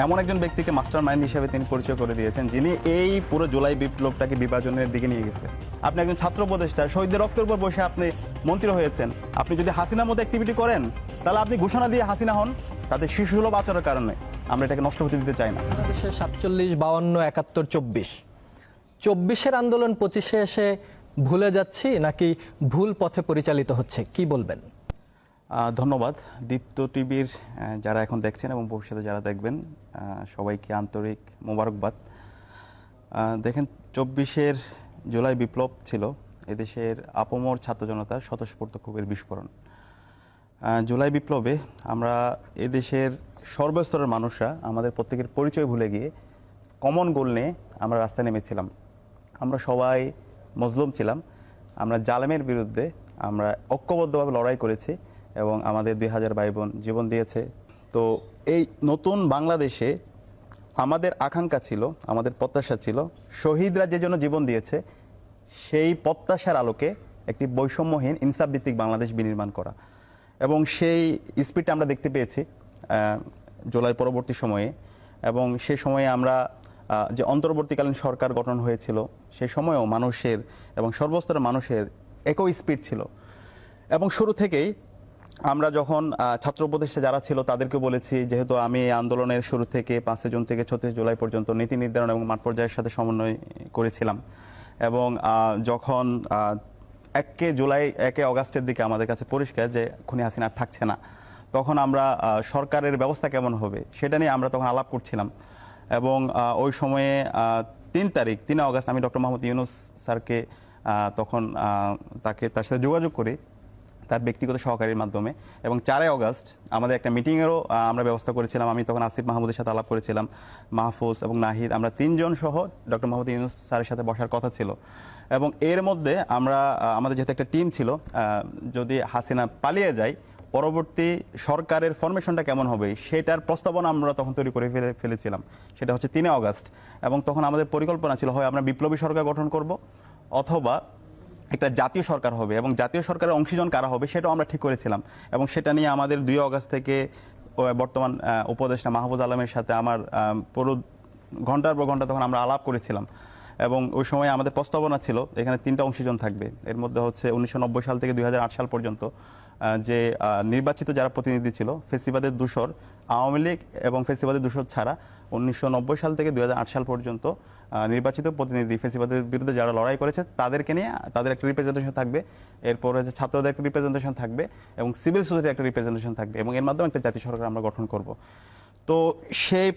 এমন একজন ব্যক্তিকে মাস্টার মাইন্ড হিসেবে তিনি পরিচয় করে দিয়েছেন, যিনি এই পুরো জুলাই বিপ্লবটাকে বিভাজনের দিকে নিয়ে গেছে। আপনি একজন ছাত্র উপদেষ্টা, শহীদদের রক্তের উপর বসে আপনি মন্ত্রী হয়েছেন। আপনি যদি হাসিনার মতো অ্যাক্টিভিটি করেন, তাহলে আপনি ঘোষণা দিয়ে হাসিনা হন। তাদের শিশুসুলভ আচরণের কারণে আমরা এটাকে নষ্ট হতে দিতে চাই না। বাংলাদেশের 47, 52, 71, 24 আন্দোলন 25-এ এসে ভুলে যাচ্ছি নাকি ভুল পথে পরিচালিত হচ্ছে, কি বলবেন? ধন্যবাদ। দীপ্ত টিভির যারা এখন দেখছেন এবং ভবিষ্যতে যারা দেখবেন, সবাইকে আন্তরিক মোবারকবাদ। দেখেন, 24-এর জুলাই বিপ্লব ছিল এদেশের আপামর ছাত্র জনতার স্বতঃস্ফূর্ত ক্ষোভের বিস্ফোরণ। জুলাই বিপ্লবে আমরা এদেশের সর্বস্তরের মানুষরা আমাদের প্রত্যেকের পরিচয় ভুলে গিয়ে কমন গোল নিয়ে আমরা রাস্তায় নেমেছিলাম। আমরা সবাই মজলুম ছিলাম। আমরা জালেমের বিরুদ্ধে আমরা ঐক্যবদ্ধভাবে লড়াই করেছি এবং আমাদের 2000 ভাই বোন জীবন দিয়েছে। তো এই নতুন বাংলাদেশে আমাদের আকাঙ্ক্ষা ছিল, আমাদের প্রত্যাশা ছিল, শহীদরা যে জন্য জীবন দিয়েছে সেই প্রত্যাশার আলোকে একটি বৈষম্যহীন ইনসাফভিত্তিক বাংলাদেশ বিনির্মাণ করা। এবং সেই স্পিডটা আমরা দেখতে পেয়েছি জুলাই পরবর্তী সময়ে। এবং সে সময়ে আমরা যে অন্তর্বর্তীকালীন সরকার গঠন হয়েছিল সে সময়েও মানুষের এবং সর্বস্তরের মানুষের একই স্পিড ছিল। এবং শুরু থেকেই আমরা যখন ছাত্র উপদেষ্টা যারা ছিল তাদেরকে বলেছি, যেহেতু আমি আন্দোলনের শুরু থেকে 5 জুন থেকে 36 জুলাই পর্যন্ত নীতি নির্ধারণ এবং মাঠ পর্যায়ের সাথে সমন্বয় করেছিলাম, এবং যখন 1 অগাস্টের দিকে আমাদের কাছে পরিষ্কার যে খুনি হাসিনা আর থাকছে না, তখন আমরা সরকারের ব্যবস্থা কেমন হবে সেটা নিয়ে আমরা তখন আলাপ করছিলাম। এবং ওই সময়ে 3 অগাস্ট আমি ডক্টর মোহাম্মদ ইউনূস স্যারকে তখন তার সাথে যোগাযোগ করি তার ব্যক্তিগত সহকারীর মাধ্যমে, এবং 4 অগাস্ট আমাদের একটা মিটিংয়েরও আমরা ব্যবস্থা করেছিলাম। আমি তখন আসিফ মাহমুদের সাথে আলাপ করেছিলাম, মাহফুজ এবং নাহিদ, আমরা 3 জন সহ ডক্টর মোহাম্মদ ইউনূস স্যারের সাথে বসার কথা ছিল। এবং এর মধ্যে আমাদের যেহেতু একটা টিম ছিল, যদি হাসিনা পালিয়ে যায় পরবর্তী সরকারের ফরমেশনটা কেমন হবে সেটার প্রস্তাবনা আমরা তখন তৈরি করে ফেলেছিলাম। সেটা হচ্ছে 3 অগাস্ট। এবং তখন আমাদের পরিকল্পনা ছিল হয় আমরা বিপ্লবী সরকার গঠন করব অথবা একটা জাতীয় সরকার হবে, এবং জাতীয় সরকারের অংশীজন কারা হবে সেটাও আমরা ঠিক করেছিলাম। এবং সেটা নিয়ে আমাদের 2 অগাস্ট থেকে বর্তমান উপদেষ্টা মাহফুজ আলমের সাথে আমার পুরো ঘন্টার পর ঘন্টা তখন আমরা আলাপ করেছিলাম। এবং ওই সময় আমাদের প্রস্তাবনা ছিল এখানে 3টা অংশীজন থাকবে। এর মধ্যে হচ্ছে 1990 সাল থেকে 2008 সাল পর্যন্ত যে নির্বাচিত যারা প্রতিনিধি ছিল, ফেসিবাদের দূষর আওয়ামী লীগ এবং ফেসিবাদের দূষর ছাড়া 1990 সাল থেকে 2008 সাল পর্যন্ত নির্বাচিত প্রতিনিধি ফেসিবাদের বিরুদ্ধে যারা লড়াই করেছে তাদেরকে নিয়ে তাদের একটা রিপ্রেজেন্টেশন থাকবে। এরপর হচ্ছে ছাত্রদের একটা রিপ্রেজেন্টেশন থাকবে এবং সিভিল সোসাইটির একটা রিপ্রেজেন্টেশন থাকবে, এবং এর মাধ্যমে একটা জাতীয় সরকার আমরা গঠন করব। তো সেই